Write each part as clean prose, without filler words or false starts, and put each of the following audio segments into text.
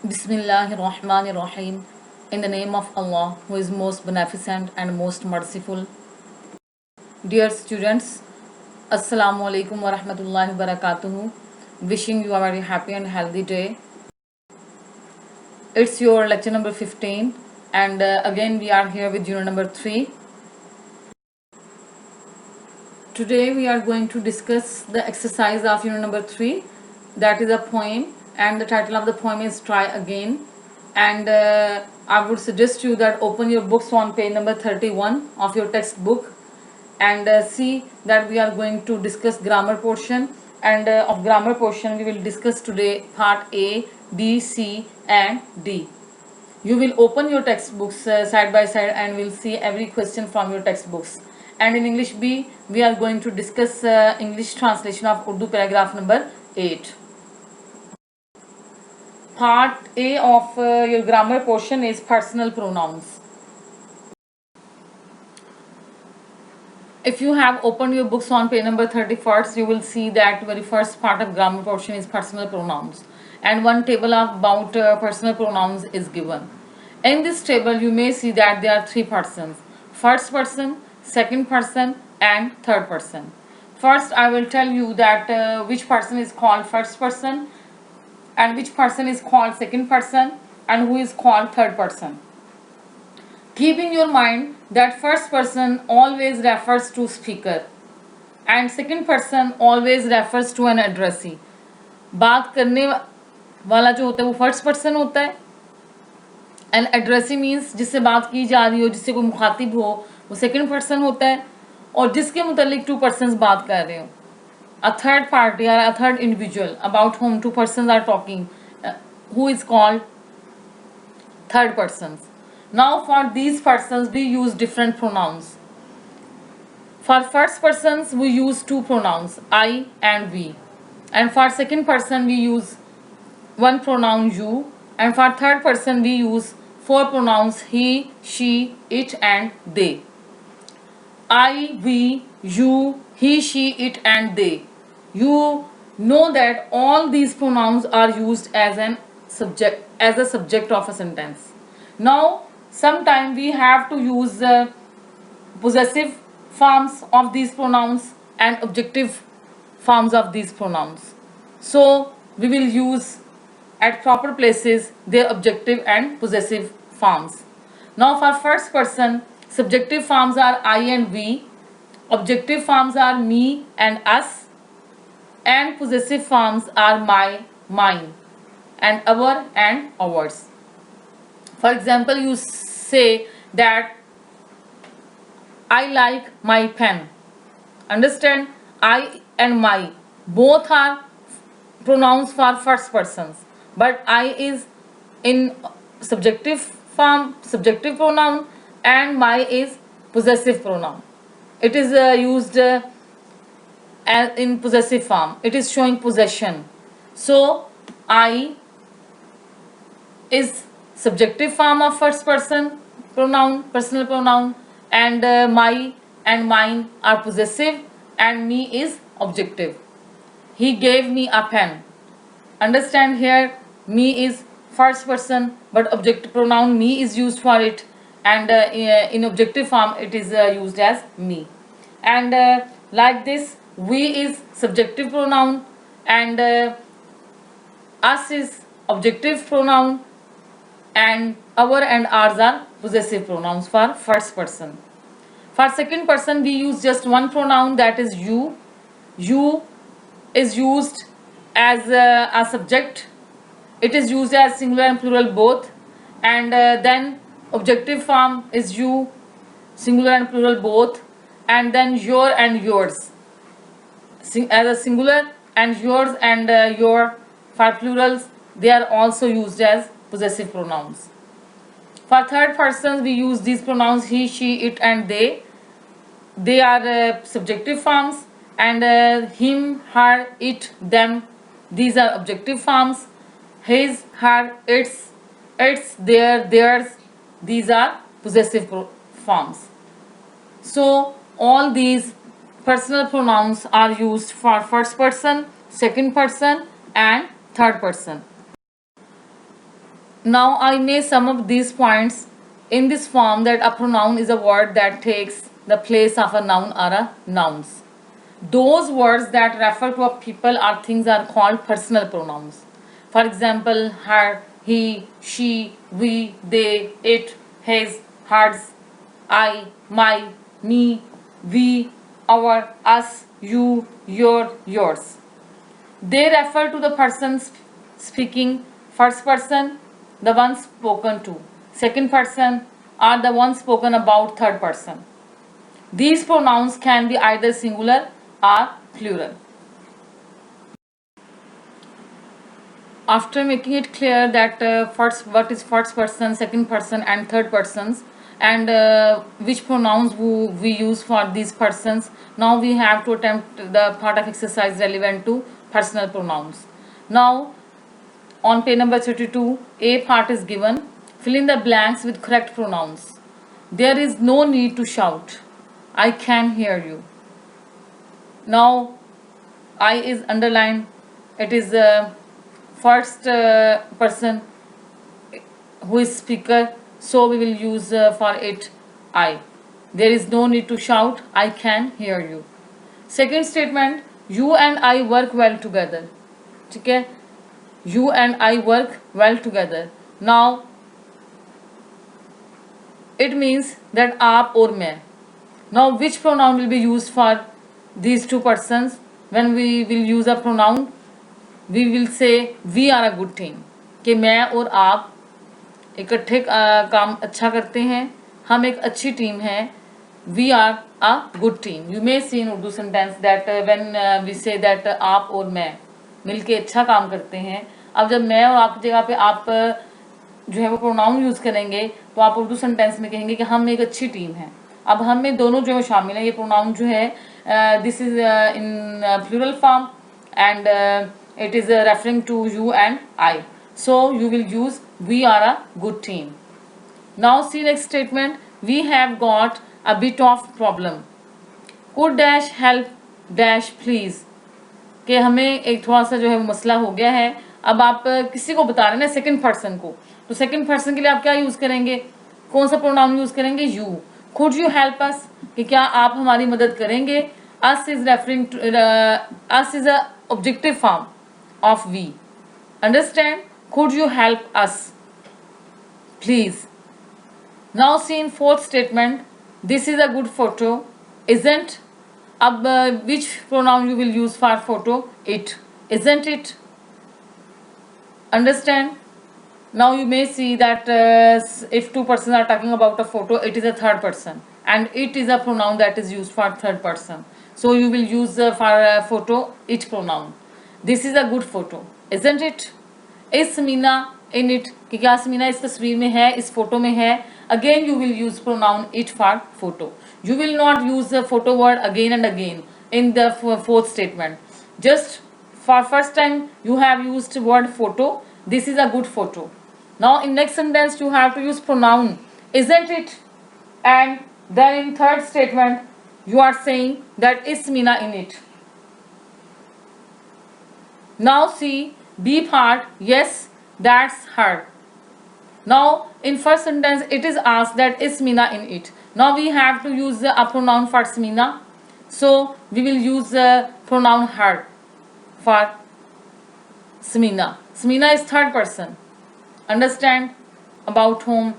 Bismillahirrahmanirrahim. In the name of Allah, who is most beneficent and most merciful. Dear students, Assalamu alaikum wa rahmatullahi wa barakatuhu. Wishing you a very happy and healthy day. It's your lecture number 15, and again we are here with unit number 3. Today we are going to discuss the exercise of unit number 3, that is a poem, and the title of the poem is Try Again. And I would suggest you that open your books on page number 31 of your textbook and see that we are going to discuss grammar portion, and of grammar portion we will discuss today part A, B, C and D. You will open your textbooks side by side and will see every question from your textbooks. And in English B, we are going to discuss English translation of Urdu paragraph number 8. Part A of your grammar portion is personal pronouns. If you have opened your books on page number 31st, you will see that very first part of grammar portion is personal pronouns. And one table about personal pronouns is given. In this table, you may see that there are 3 persons. First person, second person and third person. First, I will tell you that which person is called first person and which person is called second person and who is called third person. Keep in your mind that first person always refers to speaker and second person always refers to an addressee. बात करने वाला जो होता है वो first person होता है, and addressee means जिससे बात की जा रही हो, जिससे कोई मुखातिब हो, वो सेकंड पर्सन होता है, और जिसके मुतालिक 2 पर्सन्स बात कर रहे हो, a third party or a third individual about whom 2 persons are talking, who is called third persons. Now for these persons we use different pronouns. For first persons we use 2 pronouns, I and we, and for second person we use 1 pronoun you, and for third person we use 4 pronouns he, she, it and they. I, we, you, he, she, it and they. You know that all these pronouns are used as a subject of a sentence. Now sometimes we have to use possessive forms of these pronouns and objective forms of these pronouns. So we will use at proper places their objective and possessive forms. Now for first person, subjective forms are I and we, objective forms are me and us, and possessive forms are my, mine, and our and ours. For example, you say that I like my pen. Understand? I and my both are pronouns for first persons, but I is in subjective form, subjective pronoun, and my is possessive pronoun. It is used in possessive form. It is showing possession. So I is subjective form of first person pronoun, personal pronoun, and my and mine are possessive, and me is objective. He gave me a pen. Understand, here me is first person, but objective pronoun me is used for it, and in objective form it is used as me. And like this, we is subjective pronoun, and us is objective pronoun, and our and ours are possessive pronouns for first person. For second person we use just 1 pronoun, that is you. You is used as a subject. It is used as singular and plural both, and then objective form is you, singular and plural both, and then your and yours as a singular, and yours and your for plurals, they are also used as possessive pronouns. For third persons we use these pronouns he, she, it and they. They are subjective forms, and him, her, it, them, these are objective forms. His, her, its, their, theirs, these are possessive forms. So all these personal pronouns are used for first person, second person and third person. Now I may sum up these points in this form that a pronoun is a word that takes the place of a noun or a nouns. Those words that refer to a people or things are called personal pronouns. For example, her, he, she, we, they, it, his, hers, I, my, me, we, our, us, you, your, yours. They refer to the person speaking, first person, the one spoken to, second person, or the one spoken about, third person. These pronouns can be either singular or plural. After making it clear that what is first person, second person and third persons, and which pronouns we use for these persons, now we have to attempt the part of exercise relevant to personal pronouns. Now on page number 32, a part is given. Fill in the blanks with correct pronouns. There is no need to shout. I can hear you. Now I is underlined. It is first person who is speaker, so we will use for it I. There is no need to shout. I can hear you. Second statement, you and I work well together. ठीक है, you and I work well together. Now it means that आप और मैं. Now which pronoun will be used for these two persons? When we will use a pronoun, we will say we are a good team. कि मैं और आप इकट्ठे काम अच्छा करते हैं, हम एक अच्छी टीम है. We are a good team. You may see in Urdu sentence that when we say that आप और मैं मिलके अच्छा काम करते हैं. अब जब मैं और आप की जगह पे आप जो है वो प्रोनाउन यूज़ करेंगे तो आप उर्दू सेंटेंस में कहेंगे कि हम एक अच्छी टीम है. अब हम में दोनों जो है शामिल हैं. ये प्रोनाउन जो है this is in plural form and it is referring to you and I. So you will use we are a good team. Now see next statement. We have got a bit of problem. Could dash help dash please. कि हमें एक थोड़ा सा जो है वो मसला हो गया है. अब आप किसी को बता रहे हैं ना, सेकंड पर्सन को, तो सेकंड पर्सन के लिए आप क्या यूज़ करेंगे? कौन सा प्रोनाउन यूज़ करेंगे? You. Could you help us, कि क्या आप हमारी मदद करेंगे? Us is referring to, us is a objective form of we. Understand? Could you help us please? Now see in fourth statement, this is a good photo, isn't? Ab which pronoun you will use for photo? It. Isn't it? Understand? Now you may see that if two persons are talking about a photo, it is a third person and it is a pronoun that is used for third person. So you will use for photo it pronoun. This is a good photo, isn't it? Is Samina in it? कि क्या समीना इस तस्वीर में है, इस photo में है. Again you will use pronoun it for photo. You will not use the photo word again and again in the fourth statement. Just for first time you have used word photo. This is a good photo. Now in next sentence you have to use pronoun isn't it, and then in third statement you are saying that is Samina in it. Now see B part, yes that's her. Now in first sentence it is asked that is Smina in it. Now we have to use a pronoun for Smina, so we will use the pronoun her for Smina. Smina is third person. Understand? About whom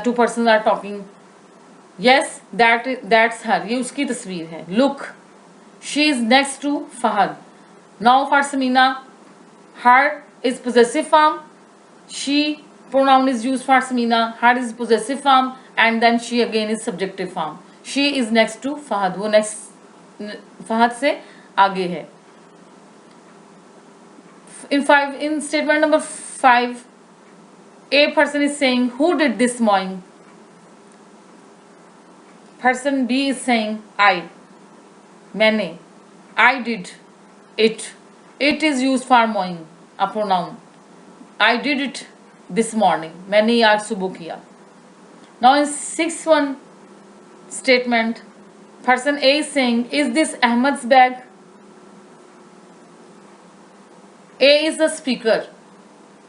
two persons are talking. Yes that's her. ये उसकी तस्वीर है. Look, she is next to Fahad. Now for Samina, her is possessive form. She pronoun is used for Samina. Her is possessive form and then she again is subjective form. She is next to Fahad. वो next Fahad से आगे है. In statement number 5, a person is saying who did this mowing. Person B is saying I. मैंने. I did. It is used for mowing, a pronoun. I did it this morning. मैंने आज सुबह किया. Now in 6th statement, person A is saying, is this Ahmed's bag? A is the speaker.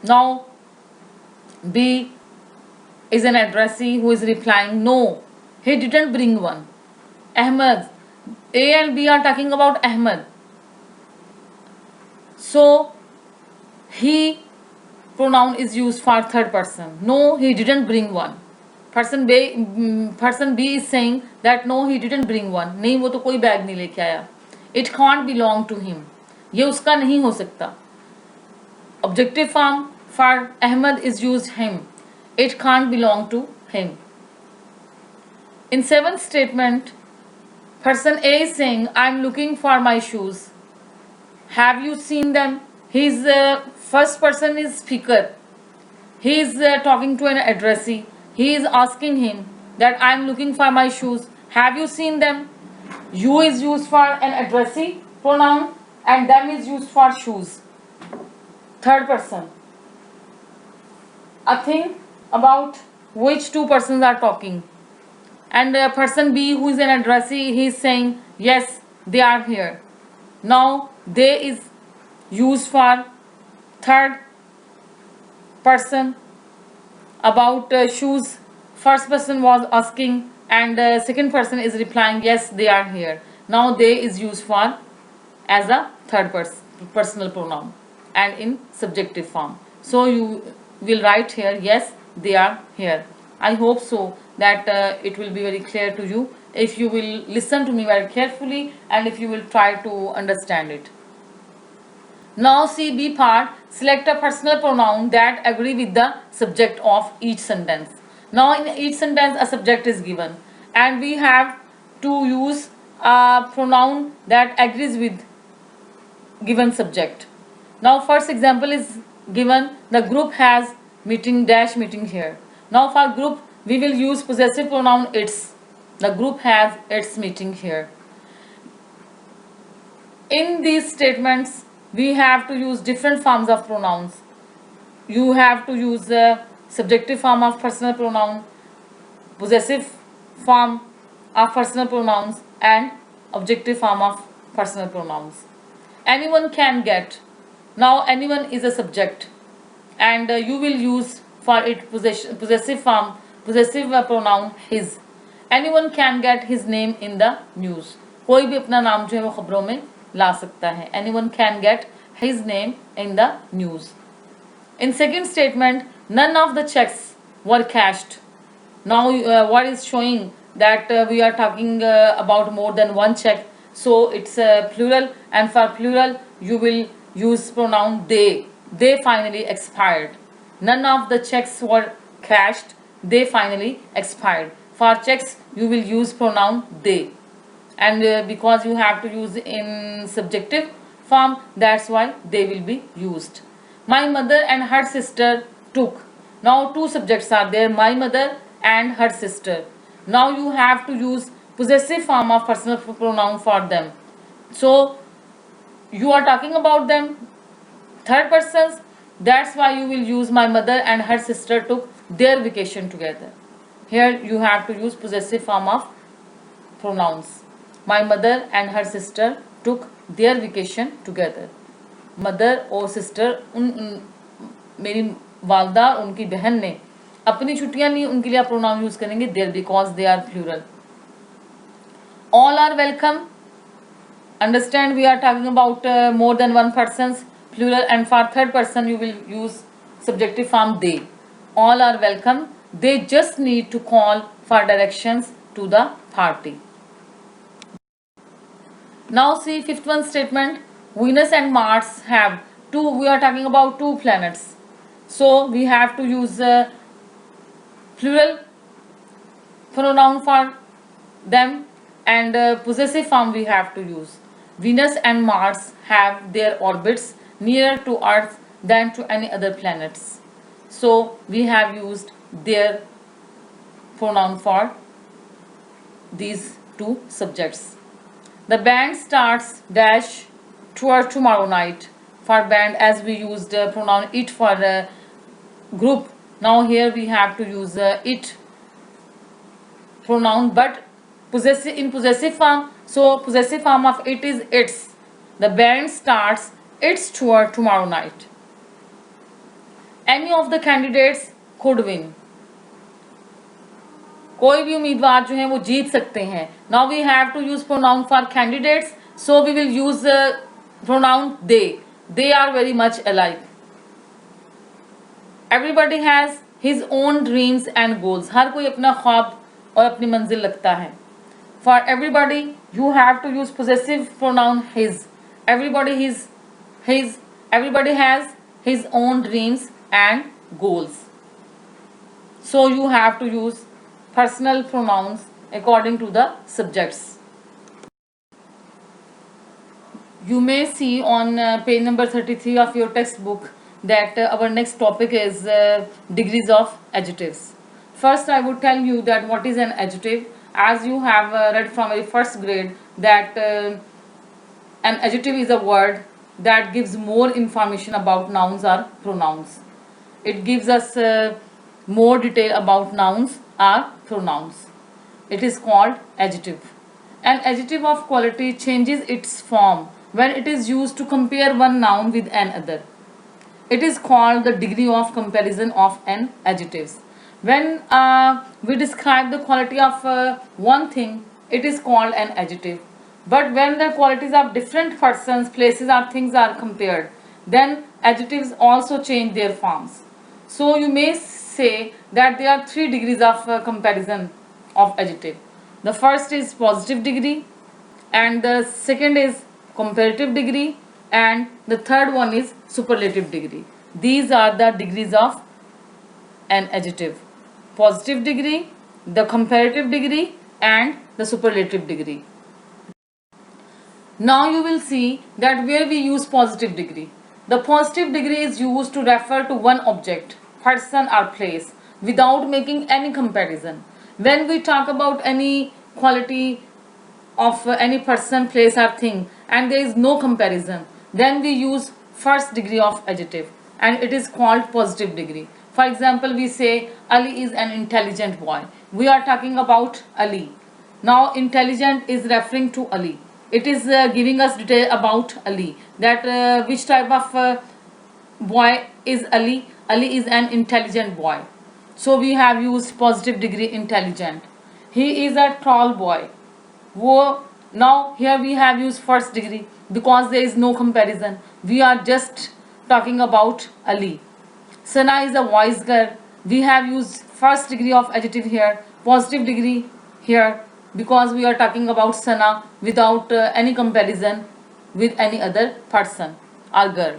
Now B is an addressee who is replying, no, he didn't bring one. Ahmed. A and B are talking about Ahmed. So, he pronoun is used for third person. No, he didn't bring one. Person B is saying that no, he didn't bring one. नहीं, वो तो कोई bag नहीं लेके आया. It can't belong to him. ये उसका नहीं हो सकता. Objective form for Ahmed is used him. It can't belong to him. In seventh statement, person A is saying, I'm looking for my shoes. Have you seen them? His first person is speaker. He is talking to an addressee. He is asking him that I'm looking for my shoes. Have you seen them? You is used for an addressee pronoun and them is used for shoes. Third person. A thing about which two persons are talking. And person B, who is an addressee, he is saying, yes, they are here. Now, they is used for third person. About shoes, first person was asking and second person is replying, yes, they are here. Now, they is used for as a third personal pronoun and in subjective form. So, you will write here, yes, they are here. I hope so that it will be very clear to you if you will listen to me very carefully and if you will try to understand it. Now see B part, select a personal pronoun that agree with the subject of each sentence. Now in each sentence a subject is given and we have to use a pronoun that agrees with given subject. Now first example is given, the group has meeting dash meeting here. Now for group we will use possessive pronoun its. The group has its meeting here. In these statements we have to use different forms of pronouns. You have to use the subjective form of personal pronoun, possessive form of personal pronouns and objective form of personal pronouns. Anyone can get. Now anyone is a subject and you will use for it possessive form, possessive pronoun his. Anyone can get his name in the news. कोई भी अपना नाम जो है वो खबरों में ला सकता है. Anyone can get his name in the news. In second statement, none of the checks were cashed. Now what is showing that we are talking about more than one check. So it's plural and for plural you will use pronoun they. They finally expired. None of the checks were cashed. They finally expired. For checks you will use pronoun they. And because you have to use in subjective form, that's why they will be used. My mother and her sister took. Now two subjects are there, my mother and her sister. Now you have to use possessive form of personal pronoun for them. So you are talking about them, third persons, that's why you will use my mother and her sister took their vacation together. Here you have to use possessive form of pronouns. My mother and her sister took their vacation together. Mother और sister मेरी वालदा उनकी बहन ने अपनी छुट्टियां ली, उनके लिए आप pronoun use करेंगे their because they are plural. All are welcome. Understand we are talking about more than one person's plural and for third person you will use subjective form they. All are welcome. They just need to call for directions to the party. Now see fifth one statement, Venus and Mars have two, we are talking about two planets. So we have to use plural pronoun for them and possessive form we have to use. Venus and Mars have their orbits nearer to Earth than to any other planets. So we have used their pronoun for these two subjects. The band starts dash toward tomorrow night. For band, as we used pronoun it for group, now here we have to use it pronoun but possessive in possessive form. So possessive form of it is its. The band starts its tour tomorrow night. Any of the candidates could win. कोई भी उम्मीदवार जो है वो जीत सकते हैं. Now we have to use pronoun for candidates, so we will use the pronoun they. They are very much alike. Everybody has his own dreams and goals. हर कोई अपना ख्वाब और अपनी मंजिल लगता है. For everybody, you have to use possessive pronoun his. Everybody has his own dreams and goals. So you have to use personal pronouns according to the subjects. You may see on page number 33 of your textbook that our next topic is degrees of adjectives. First, I would tell you that what is an adjective. As you have read from a first grade that an adjective is a word that gives more information about nouns or pronouns. It gives us more detail about nouns or pronouns. It is called adjective. An adjective of quality changes its form when it is used to compare one noun with another. It is called the degree of comparison of an adjective. When we describe the quality of one thing, it is called an adjective. But when the qualities of different persons, places or things are compared, then adjectives also change their forms. So you may say that there are 3 degrees of comparison of adjective. The first is positive degree, and the second is comparative degree, and the third one is superlative degree. These are the degrees of an adjective: positive degree, the comparative degree, and the superlative degree. Now you will see that where we use positive degree. The positive degree is used to refer to one object, person or place without making any comparison. When we talk about any quality of any person, place or thing and there is no comparison, then we use first degree of adjective and it is called positive degree. For example, we say Ali is an intelligent boy. We are talking about Ali. Now intelligent is referring to Ali. It is giving us detail about Ali, that which type of boy is Ali. Ali is an intelligent boy. So we have used positive degree intelligent. He is a tall boy. Now here we have used first degree because there is no comparison. We are just talking about Ali. Sana is a wise girl. We have used first degree of adjective here, positive degree here, because we are talking about Sana without any comparison with any other person or girl.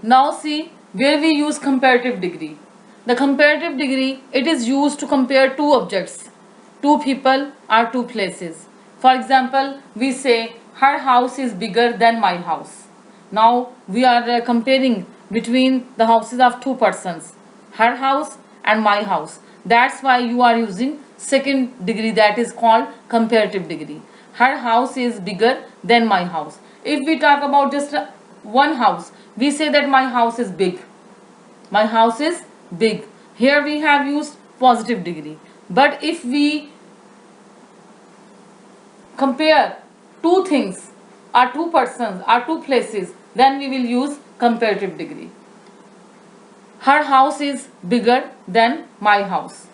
Now see where we use comparative degree. The comparative degree, it is used to compare two objects, two people or two places. For example, we say her house is bigger than my house. Now we are comparing between the houses of two persons, her house and my house. That's why you are using second degree, that is called comparative degree. Her house is bigger than my house. If we talk about just one house, we say that my house is big. My house is big. Here we have used positive degree. But if we compare two things or two persons or two places, then we will use comparative degree. Her house is bigger than my house.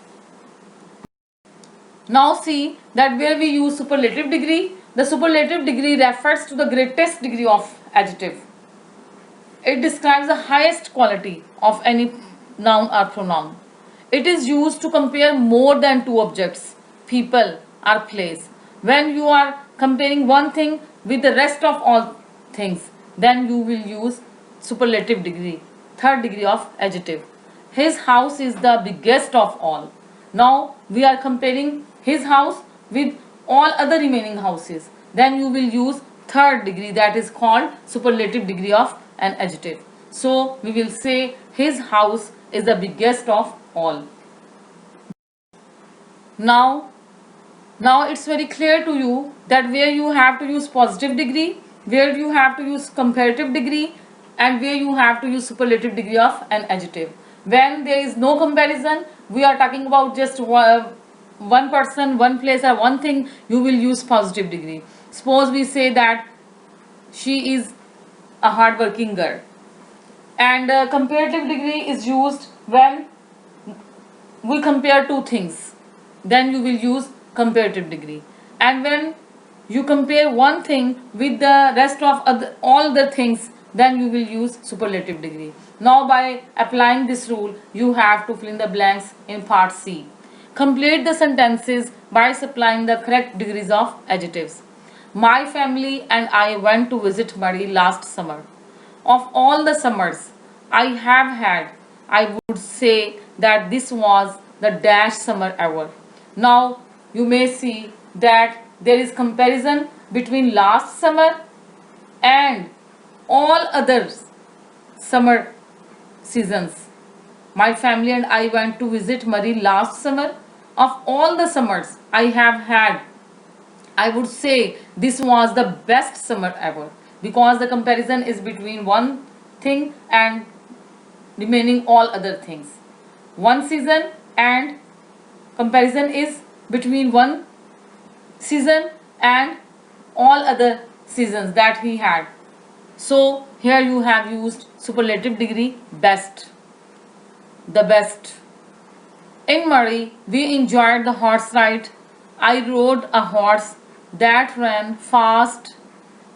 Now see that where we use superlative degree, the superlative degree refers to the greatest degree of adjective. It describes the highest quality of any noun or pronoun. It is used to compare more than two objects, people or place. When you are comparing one thing with the rest of all things, then you will use superlative degree, third degree of adjective. His house is the biggest of all. Now we are comparing his house with all other remaining houses. Then you will use third degree, that is called superlative degree of an adjective. So we will say his house is the biggest of all. Now it's very clear to you that where you have to use positive degree, where you have to use comparative degree, and where you have to use superlative degree of an adjective. When there is no comparison, we are talking about just one person, one place or one thing, you will use positive degree. Suppose we say that she is a hardworking girl, and comparative degree is used when we compare two things, then you will use comparative degree. And when you compare one thing with the rest of all the things, then you will use superlative degree. Now by applying this rule, you have to fill in the blanks in part C. Complete the sentences by supplying the correct degrees of adjectives. My family and I went to visit Murray last summer. Of all the summers I have had, I would say that this was the dash summer ever. Now you may see that there is comparison between last summer and all other summer seasons. My family and I went to visit Murray last summer. Of all the summers I have had, I would say this was the best summer ever, because the comparison is between one thing and remaining all other things. One season and comparison is between one season and all other seasons that he had. So here you have used superlative degree best, the best. In Murray, we enjoyed the horse ride. I rode a horse that ran fast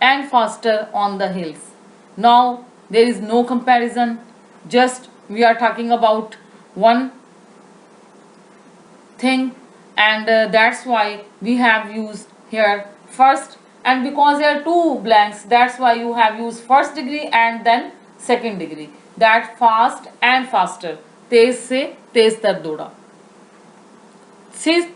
and faster on the hills. Now there is no comparison, just we are talking about one thing, and that's why we have used here first, and because there are two blanks, that's why you have used first degree and then second degree, that fast and faster, तेज से तेज तर दौड़ा. See,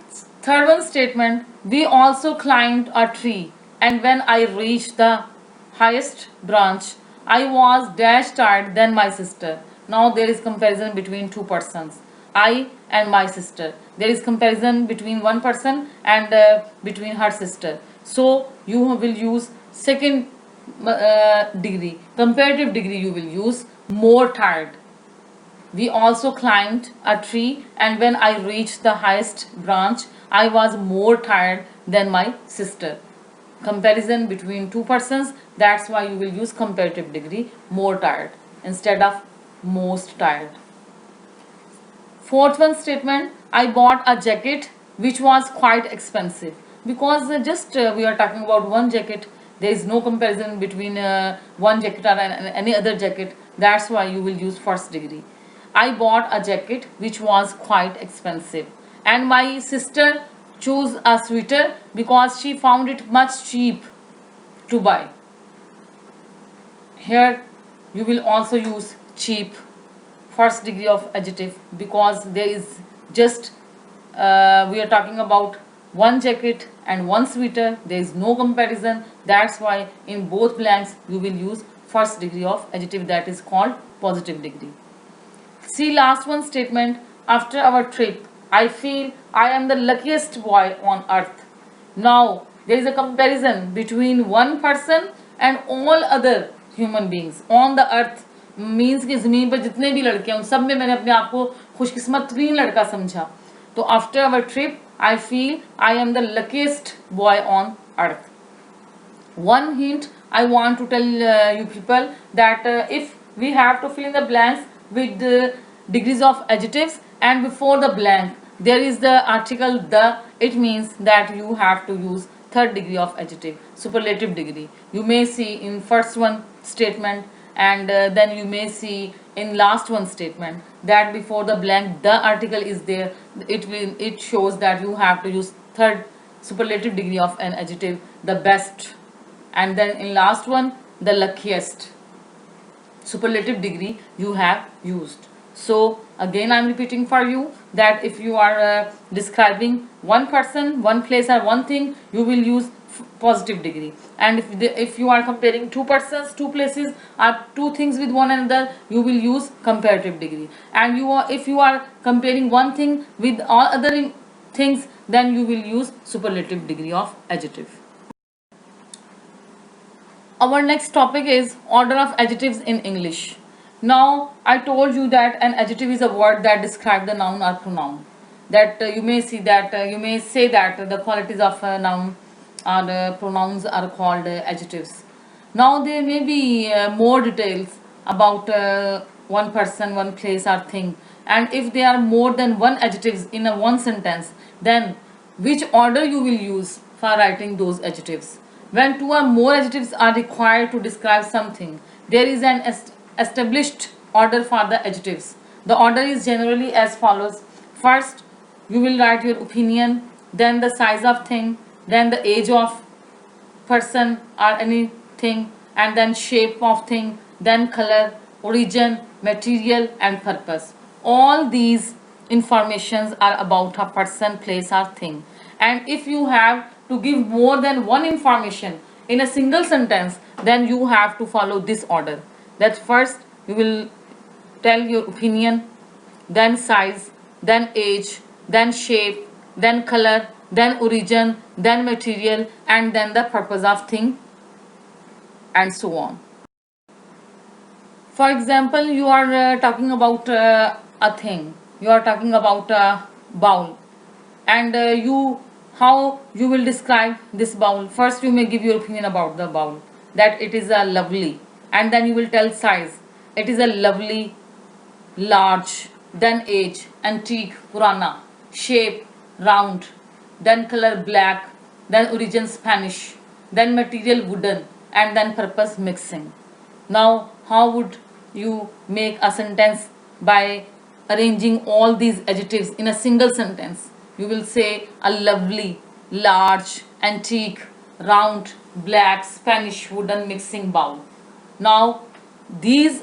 third one statement, we also climbed a tree and when I reached the highest branch, I was dash tired than my sister. Now there is comparison between two persons, I and my sister. There is comparison between one person and between her sister. So you will use second degree, comparative degree you will use more tired. We also climbed a tree and when I reached the highest branch, I was more tired than my sister. Comparison between two persons, that's why you will use comparative degree, more tired instead of most tired. Fourth one statement, I bought a jacket which was quite expensive, because just we are talking about one jacket, there is no comparison between one jacket or any other jacket, that's why you will use first degree. I bought a jacket which was quite expensive and my sister chose a sweater because she found it much cheap to buy. Here you will also use cheap, first degree of adjective, because there is just we are talking about one jacket and one sweater, there is no comparison, that's why in both blanks you will use first degree of adjective, that is called positive degree. See last one statement, after our trip I feel I am the luckiest boy on earth. Now there is a comparison between one person and all other human beings on the earth, means कि ज़मीन पर जितने भी लड़के हैं उन सब में मैंने अपने आप को खुशकिस्मत तरीन लड़का समझा. तो after our trip I feel I am the luckiest boy on earth. One hint I want to tell you people, that if we have to fill in the blanks with the degrees of adjectives and before the blank there is the article the, it means that you have to use third degree of adjective, superlative degree. You may see in first one statement and then you may see in last one statement that before the blank the article is there, it shows that you have to use third superlative degree of an adjective, the best, and then in last one the luckiest superlative degree you have used. So again I am repeating for you that if you are describing one person, one place or one thing, you will use positive degree, and if you are comparing two persons, two places or two things with one another, you will use comparative degree, and if you are comparing one thing with all other things, then you will use superlative degree of adjective. Our next topic is order of adjectives in English. Now I told you that an adjective is a word that describes the noun or pronoun. That you may see that you may say that the qualities of a noun or pronouns are called adjectives. Now there may be more details about one person, one place or thing, and if there are more than one adjectives in a one sentence, then which order you will use for writing those adjectives? When two or more adjectives are required to describe something, there is an established order for the adjectives. The order is generally as follows. First, you will write your opinion, then the size of thing, then the age of person or anything, and then shape of thing, then color, origin, material, and purpose. All these informations are about a person, place, or thing. And if you have to give more than one information in a single sentence, then you have to follow this order. That first you will tell your opinion, then size, then age, then shape, then color, then origin, then material, and then the purpose of thing, and so on. For example, you are talking about a thing, you are talking about a bowl, and you how you will describe this bowl. First you may give your opinion about the bowl, that it is a lovely, and then you will tell size, it is a lovely large, then age antique purana, shape round, then color black, then origin Spanish, then material wooden, and then purpose mixing. Now how would you make a sentence by arranging all these adjectives in a single sentence? You will say a lovely, large, antique, round, black, Spanish wooden mixing bowl. Now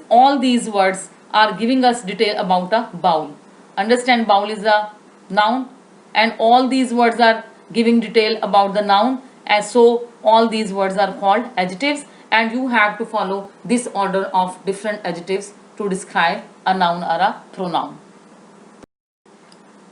all these words are giving us detail about a bowl. Understand, bowl is a noun, and all these words are giving detail about the noun, and so all these words are called adjectives, and you have to follow this order of different adjectives to describe a noun or a pronoun.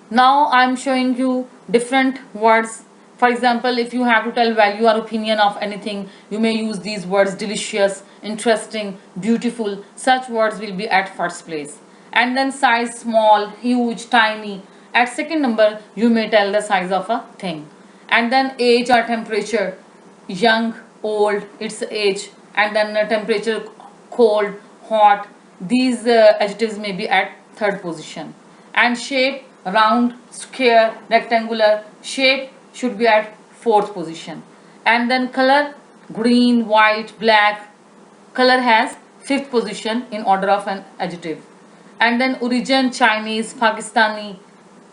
Now I am showing you different words. For example, if you have to tell value or opinion of anything, you may use these words: delicious, interesting, beautiful. Such words will be at first place. And then size: small, huge, tiny. At second number, you may tell the size of a thing. And then age or temperature: young, old, its age. And then temperature: cold, hot. These adjectives may be at third position. And shape: round, square, rectangular. Shape should be at fourth position. And then color: green, white, black. Color has fifth position in order of an adjective. And then origin: Chinese, Pakistani.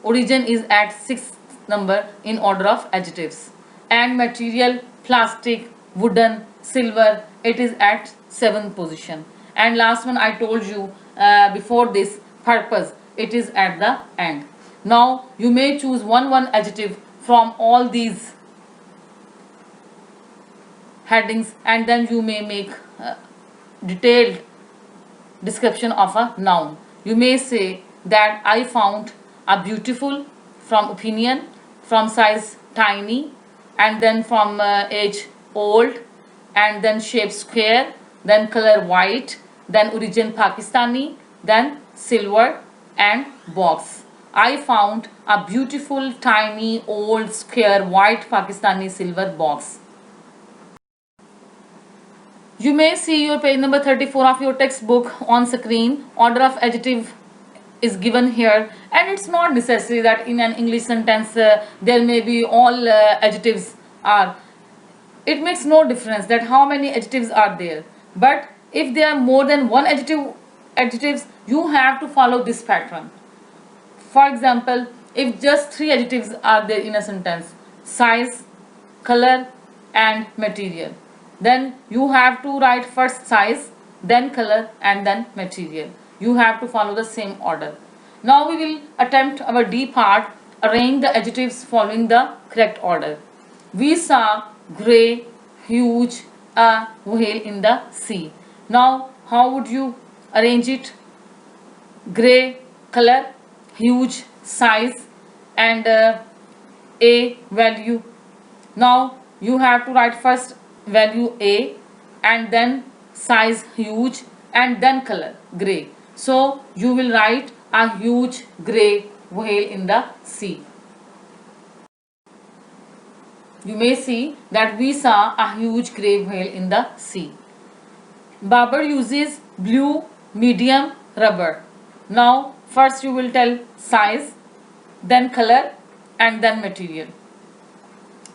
Origin is at sixth number in order of adjectives. And material: plastic, wooden, silver. It is at seventh position. And last one I told you before this, purpose. It is at the end. Now you may choose one adjective from all these headings, and then you may make detailed description of a noun. You may say that I found a beautiful, from opinion, from size tiny, and then from age old, and then shape square, then color white, then origin Pakistani, then silver, and box. I found a beautiful, tiny, old, square, white Pakistani silver box. You may see your page number 34 of your textbook on screen. Order of adjective is given here, and it's not necessary that in an English sentence there may be all adjectives are. It makes no difference that how many adjectives are there. But if there are more than one adjectives, you have to follow this pattern. For example, if just three adjectives are there in a sentence: size, color, and material, then you have to write first size, then color, and then material. You have to follow the same order. Now we will attempt our D part, arrange the adjectives following the correct order. We saw grey, huge, a whale in the sea. Now how would you arrange it? Grey, color, huge, size, and a value. Now you have to write first value a, and then size huge, and then color grey. So you will write a huge grey whale in the sea. You may see that we saw a huge grey whale in the sea. Babar uses blue, medium, rubber. Now first you will tell size, then color, and then material.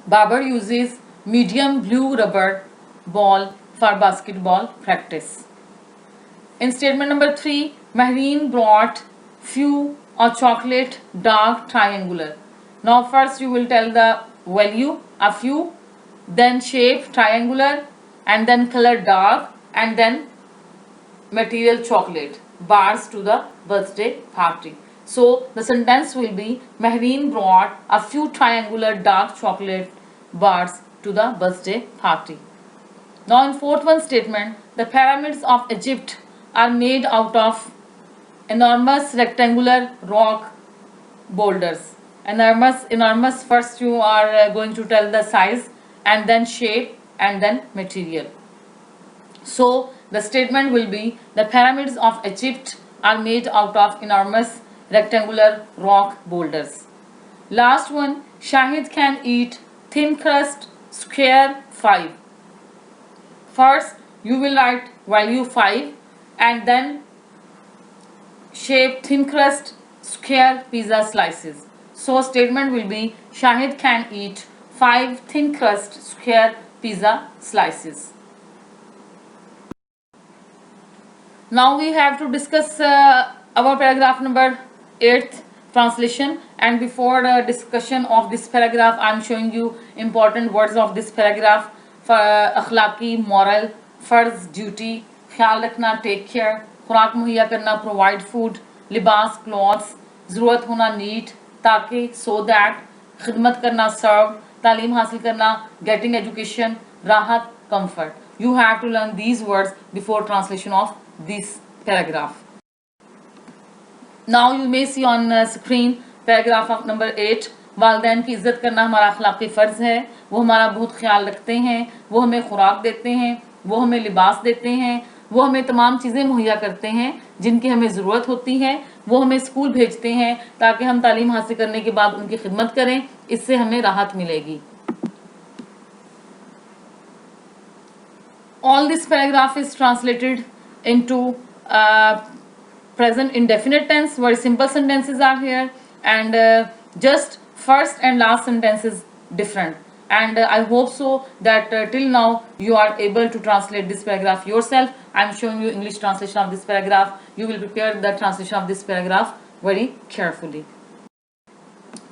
Babar uses medium blue rubber ball for basketball practice. In statement number 3, Mehreen brought few or chocolate dark triangular. Now first you will tell the value, a few, then shape triangular, and then color dark, and then material chocolate bars to the birthday party. So the sentence will be Mehreen brought a few triangular dark chocolate bars to the birthday party. Now in fourth one statement, the pyramids of Egypt are made out of enormous rectangular rock boulders. Enormous, first you are going to tell the size, and then shape, and then material. So the statement will be the pyramids of Egypt are made out of enormous rectangular rock boulders. Last one, Shahid can eat thin crust square 5. First you will write value 5 and then shape thin crust square pizza slices. So statement will be Shahid can eat 5 thin crust square pizza slices. Now we have to discuss our paragraph number 8th translation, and before the discussion of this paragraph I am showing you important words of this paragraph. For akhlaqi, moral, farz, duty, ख्याल रखना, take care, खुराक मुहैया करना, provide food, लिबास, clothes, ज़रूरत होना, need, ताकि, so that, खिदमत करना, serve, तालीम हासिल करना, getting education, राहत, comfort. You have to learn these words before translation of this paragraph. Now you may see on screen paragraph of number 8. वालदैन की इज़्ज़त करना हमारा अखलाक़ी फ़र्ज़ है, वो हमारा बहुत ख्याल रखते हैं, वो हमें खुराक देते हैं, वो हमें लिबास देते हैं, वो हमें तमाम चीज़ें मुहैया करते हैं जिनकी हमें ज़रूरत होती है, वो हमें स्कूल भेजते हैं ताकि हम तालीम हासिल करने के बाद उनकी खिदमत करें, इससे हमें राहत मिलेगी. All this paragraph is translated into present indefinite tense. Very simple sentences are here, and just first and last sentence is different. And I hope so that till now you are able to translate this paragraph yourself. I am showing you English translation of this paragraph. You will prepare the translation of this paragraph very carefully.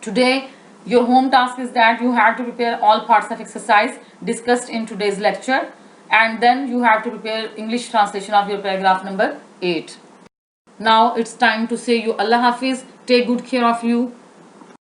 Today your home task is that you have to prepare all parts of exercise discussed in today's lecture, and then you have to prepare English translation of your paragraph number 8. Now it's time to say you Allah Hafiz. Take good care of you.